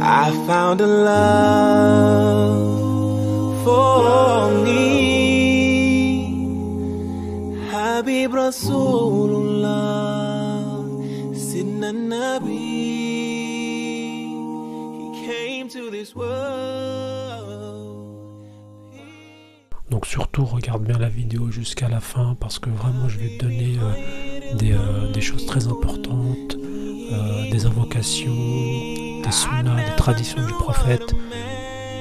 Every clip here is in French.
I found a love for me. Habib Rasulullah, Sidna Nabi. He came to this world. Donc surtout regarde bien la vidéo jusqu'à la fin parce que vraiment je vais te donner des choses très importantes, des invocations, des sunnas, des traditions du prophète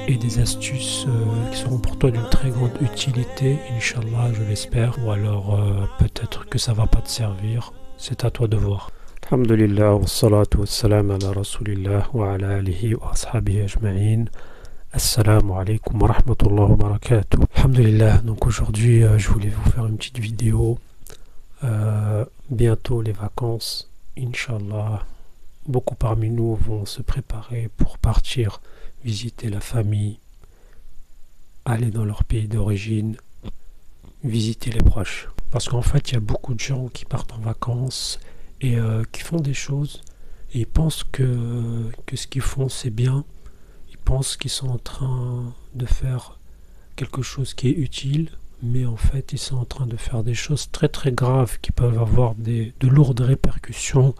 et des astuces qui seront pour toi d'une très grande utilité, Inch'Allah, je l'espère, ou alors peut-être que ça va pas te servir, c'est à toi de voir. Alhamdulillah, wa salatu wa salam ala rasulillah wa ala alihi wa ashabihi ajma'in. Assalamu alaikum wa rahmatullahi wa barakatuh. Alhamdulillah, donc aujourd'hui je voulais vous faire une petite vidéo. Bientôt les vacances, Inch'Allah. Beaucoup parmi nous vont se préparer pour partir visiter la famille, aller dans leur pays d'origine, visiter les proches. Parce qu'en fait, il y a beaucoup de gens qui partent en vacances et qui font des choses et ils pensent que ce qu'ils font c'est bien. Ils pensent qu'ils sont en train de faire quelque chose qui est utile, mais en fait ils sont en train de faire des choses très très graves qui peuvent avoir de lourdes répercussions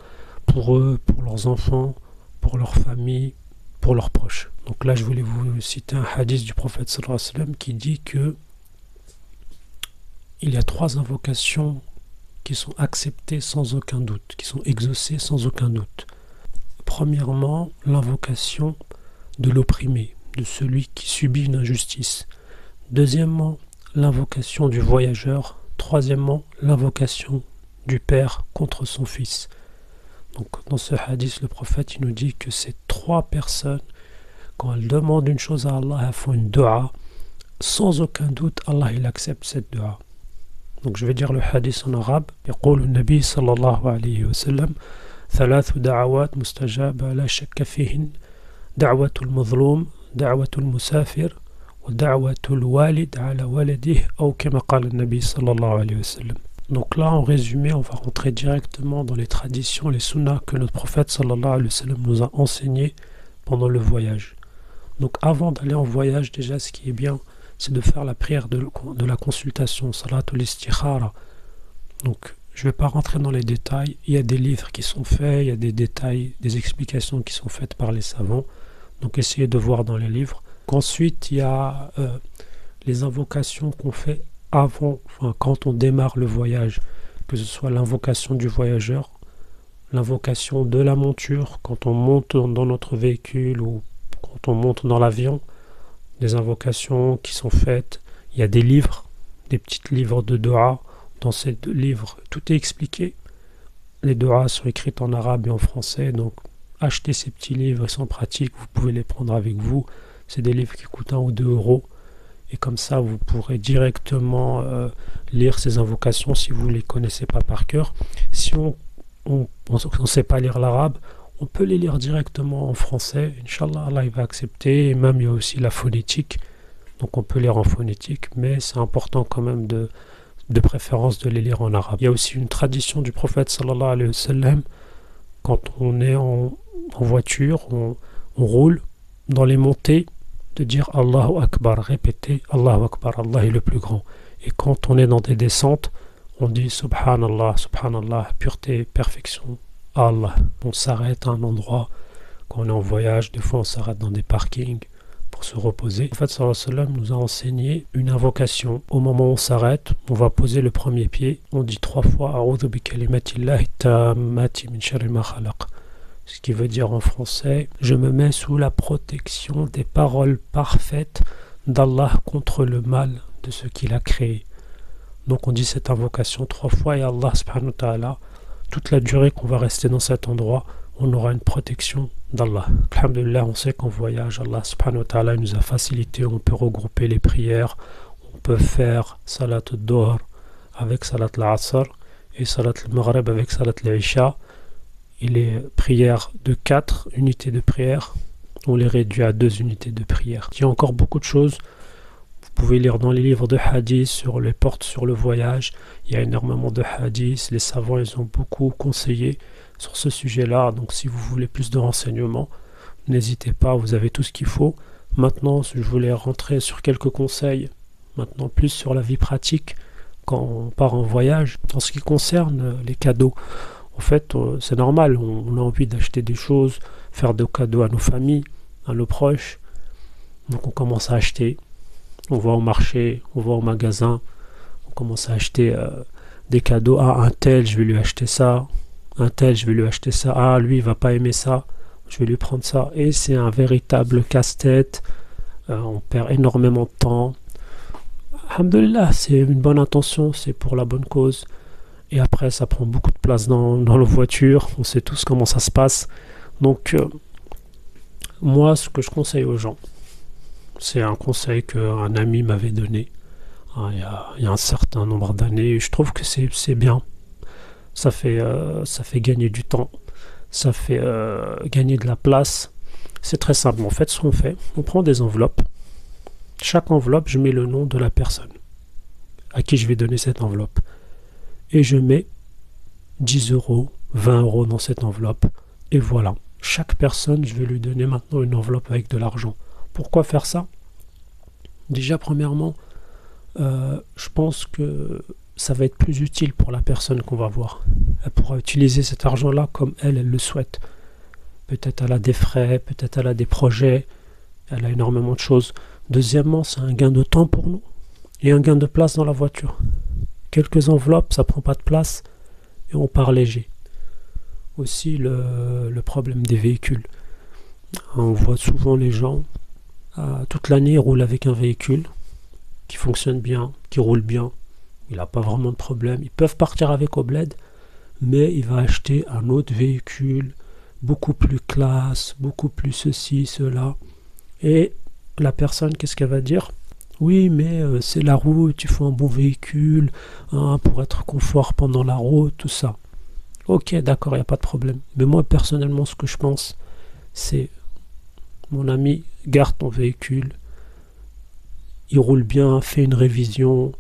pour eux, pour leurs enfants, pour leur famille, pour leurs proches. Donc là je voulais vous citer un hadith du prophète sallallahu alayhi wa sallam qui dit que il y a 3 invocations qui sont acceptées sans aucun doute, qui sont exaucées sans aucun doute. Premièrement, l'invocation de l'opprimé, de celui qui subit une injustice. Deuxièmement, l'invocation du voyageur. Troisièmement, l'invocation du père contre son fils. Donc dans ce hadith, le prophète il nous dit que ces 3 personnes, quand elles demandent une chose à Allah, elles font une dua, sans aucun doute, Allah il accepte cette dua. Donc je vais dire le hadith en arabe. يقول النبي صلى الله عليه وسلم ثلاث دعوات مستجابة لا شك فيهن دعوة المظلوم دعوة المسافر ودعوة الوالد على ولده أو كما قال النبي صلى الله عليه وسلم. Donc là en résumé on va rentrer directement dans les traditions, les sunnas que notre prophète sallallahu alayhi wa sallam nous a enseigné pendant le voyage. Donc avant d'aller en voyage déjà ce qui est bien c'est de faire la prière de la consultation, salatul istikhara. Donc je ne vais pas rentrer dans les détails, il y a des livres qui sont faits, il y a des détails, des explications qui sont faites par les savants. Donc essayez de voir dans les livres. Ensuite, il y a les invocations qu'on fait avant, quand on démarre le voyage, que ce soit l'invocation du voyageur, l'invocation de la monture, quand on monte dans notre véhicule ou quand on monte dans l'avion, des invocations qui sont faites. Il y a des livres, des petits livres de dua. Dans ces 2 livres, tout est expliqué. Les duas sont écrites en arabe et en français, donc achetez ces petits livres, ils sont pratiques, vous pouvez les prendre avec vous. C'est des livres qui coûtent 1 ou 2 euros. Et comme ça, vous pourrez directement lire ces invocations si vous ne les connaissez pas par cœur. Si on ne sait pas lire l'arabe, on peut les lire directement en français. Inch'Allah, Allah il va accepter. Et même, il y a aussi la phonétique. Donc, on peut lire en phonétique, mais c'est important quand même de préférence de les lire en arabe. Il y a aussi une tradition du prophète sallallahu alayhi wa sallam. Quand on est en voiture, on roule dans les montées, de dire Allahu Akbar, répéter Allahu Akbar, Allah est le plus grand. Et quand on est dans des descentes, on dit Subhanallah, Subhanallah, pureté, perfection, Allah. On s'arrête à un endroit, quand on est en voyage, des fois on s'arrête dans des parkings pour se reposer. Le prophète sallallahu alayhi wa sallam nous a enseigné une invocation. Au moment où on s'arrête, on va poser le premier pied, on dit 3 fois A'udhu bi kalimatillahi tammati min sharri ma khalaq. Ce qui veut dire en français, je me mets sous la protection des paroles parfaites d'Allah contre le mal de ce qu'il a créé. Donc on dit cette invocation 3 fois et Allah subhanahu wa ta'ala, toute la durée qu'on va rester dans cet endroit, on aura une protection d'Allah. Alhamdulillah, on sait qu'en voyage, Allah subhanahu wa ta'ala nous a facilité, on peut regrouper les prières, on peut faire salat al-dohr avec salat al-asr et salat al-maghrib avec salat al-isha. Et les prières de 4 unités de prière, on les réduit à 2 unités de prière. Il y a encore beaucoup de choses. Vous pouvez lire dans les livres de hadith sur les portes sur le voyage. Il y a énormément de hadiths. Les savants, ils ont beaucoup conseillé sur ce sujet-là. Donc si vous voulez plus de renseignements, n'hésitez pas, vous avez tout ce qu'il faut. Maintenant, je voulais rentrer sur quelques conseils, maintenant plus sur la vie pratique quand on part en voyage. En ce qui concerne les cadeaux, en fait, c'est normal, on a envie d'acheter des choses, faire des cadeaux à nos familles, à nos proches. Donc on commence à acheter, on va au marché, on va au magasin, on commence à acheter des cadeaux. Ah, un tel, je vais lui acheter ça, un tel, je vais lui acheter ça. Ah, lui, il va pas aimer ça, je vais lui prendre ça. Et c'est un véritable casse-tête, on perd énormément de temps. Alhamdulillah, c'est une bonne intention, c'est pour la bonne cause. Et après, ça prend beaucoup de place dans la voiture. On sait tous comment ça se passe. Donc, moi, ce que je conseille aux gens, c'est un conseil qu'un ami m'avait donné il y a un certain nombre d'années. Je trouve que c'est bien. Ça fait gagner du temps. Ça fait gagner de la place. C'est très simple. En fait, ce qu'on fait, on prend des enveloppes. Chaque enveloppe, je mets le nom de la personne à qui je vais donner cette enveloppe. Et je mets 10 euros, 20 euros dans cette enveloppe. Et voilà. Chaque personne, je vais lui donner maintenant une enveloppe avec de l'argent. Pourquoi faire ça? Déjà, premièrement, je pense que ça va être plus utile pour la personne qu'on va voir. Elle pourra utiliser cet argent-là comme elle le souhaite. Peut-être elle a des frais, peut-être elle a des projets, elle a énormément de choses. Deuxièmement, c'est un gain de temps pour nous et un gain de place dans la voiture. Quelques enveloppes, ça prend pas de place et on part léger. Aussi le problème des véhicules. On voit souvent les gens, toute l'année, ils roulent avec un véhicule qui fonctionne bien, qui roule bien. Il n'a pas vraiment de problème. Ils peuvent partir avec au bled, mais il va acheter un autre véhicule, beaucoup plus classe, beaucoup plus ceci, cela. Et la personne, qu'est-ce qu'elle va dire? Oui, mais c'est la route, il faut un bon véhicule pour être confort pendant la route, tout ça. Ok, d'accord, il n'y a pas de problème. Mais moi, personnellement, ce que je pense, c'est, mon ami, garde ton véhicule, il roule bien, fais une révision,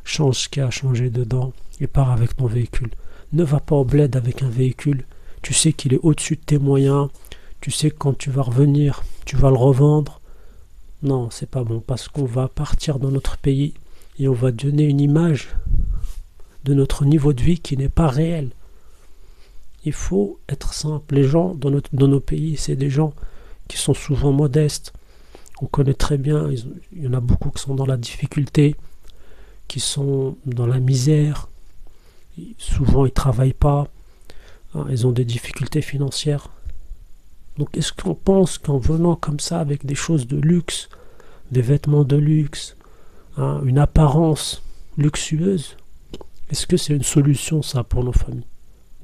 change ce qu'il y a à changer dedans et pars avec ton véhicule. Ne va pas au bled avec un véhicule, tu sais qu'il est au-dessus de tes moyens, tu sais que quand tu vas revenir, tu vas le revendre. Non, c'est pas bon, parce qu'on va partir dans notre pays et on va donner une image de notre niveau de vie qui n'est pas réel. Il faut être simple. Les gens dans nos pays, c'est des gens qui sont souvent modestes. On connaît très bien, il y en a beaucoup qui sont dans la difficulté, qui sont dans la misère. Souvent, ils ne travaillent pas. Ils ont des difficultés financières. Donc, est-ce qu'on pense qu'en venant comme ça avec des choses de luxe, des vêtements de luxe, une apparence luxueuse, est-ce que c'est une solution ça pour nos familles?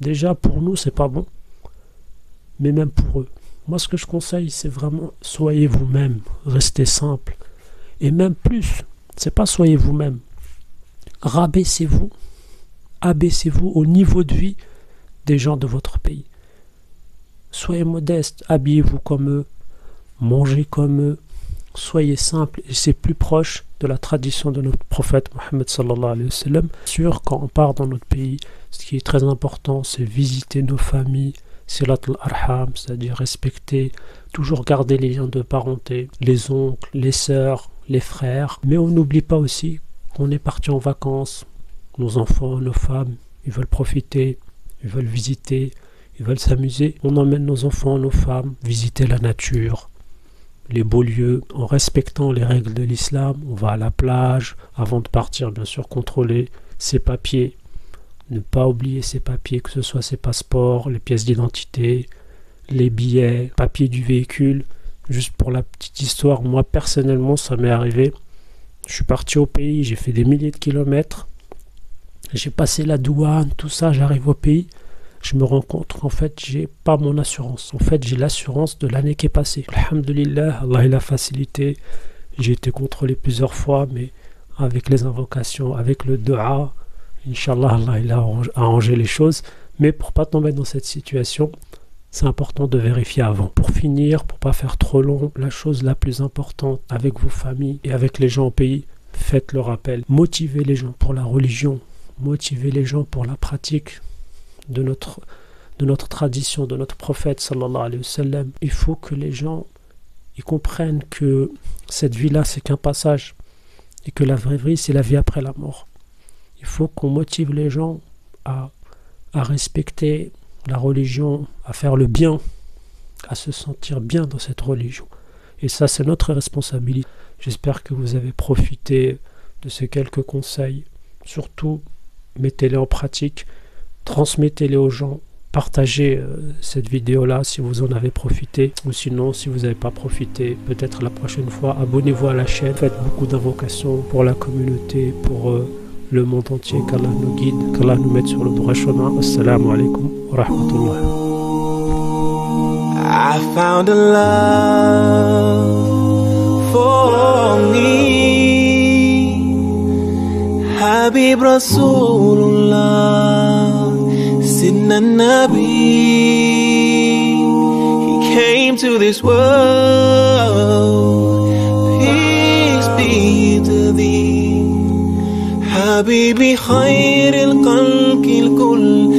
Déjà pour nous c'est pas bon, mais même pour eux. Moi ce que je conseille c'est vraiment soyez vous-même, restez simple. Et même plus, c'est pas soyez vous-même, rabaissez-vous, abaissez-vous au niveau de vie des gens de votre pays. Soyez modeste, habillez-vous comme eux, mangez comme eux, soyez simple, et c'est plus proche de la tradition de notre prophète Mohammed sallallahu alayhi wa sallam. Sûr, quand on part dans notre pays, ce qui est très important, c'est visiter nos familles, silat al-arham, c'est-à-dire respecter, toujours garder les liens de parenté, les oncles, les sœurs, les frères. Mais on n'oublie pas aussi qu'on est parti en vacances, nos enfants, nos femmes, ils veulent profiter, ils veulent visiter, ils veulent s'amuser. On emmène nos enfants, nos femmes, visiter la nature, les beaux lieux, en respectant les règles de l'islam. On va à la plage, avant de partir, bien sûr, contrôler ses papiers. Ne pas oublier ses papiers, que ce soit ses passeports, les pièces d'identité, les billets, papiers du véhicule. Juste pour la petite histoire, moi, personnellement, ça m'est arrivé. Je suis parti au pays, j'ai fait des milliers de kilomètres. J'ai passé la douane, tout ça, j'arrive au pays. Je me rends compte qu'en fait, j'ai pas mon assurance. En fait, j'ai l'assurance de l'année qui est passée. Alhamdulillah, Allah il a facilité. J'ai été contrôlé plusieurs fois, mais avec les invocations, avec le dua, Inch'Allah, Allah il a arrangé les choses. Mais pour pas tomber dans cette situation, c'est important de vérifier avant. Pour finir, pour pas faire trop long, la chose la plus importante avec vos familles et avec les gens au pays, faites le rappel. Motivez les gens pour la religion, motivez les gens pour la pratique de de notre tradition, de notre prophète sallallahu alayhi wa sallam. Il faut que les gens ils comprennent que cette vie-là, c'est qu'un passage et que la vraie vie, c'est la vie après la mort. Il faut qu'on motive les gens à respecter la religion, à faire le bien, à se sentir bien dans cette religion. Et ça, c'est notre responsabilité. J'espère que vous avez profité de ces quelques conseils. Surtout, mettez-les en pratique, transmettez-les aux gens, partagez cette vidéo-là si vous en avez profité. Ou sinon, si vous n'avez pas profité, peut-être la prochaine fois, abonnez-vous à la chaîne. Faites beaucoup d'invocations pour la communauté, pour le monde entier. Qu'Allah nous guide, qu'Allah nous mette sur le droit chemin. Assalamu alaikum wa rahmatullah. I found a love for me, Habib Rasulullah, Sidna Nabi. He came to this world, peace be to thee, Habibi khair al-khalq al-kull.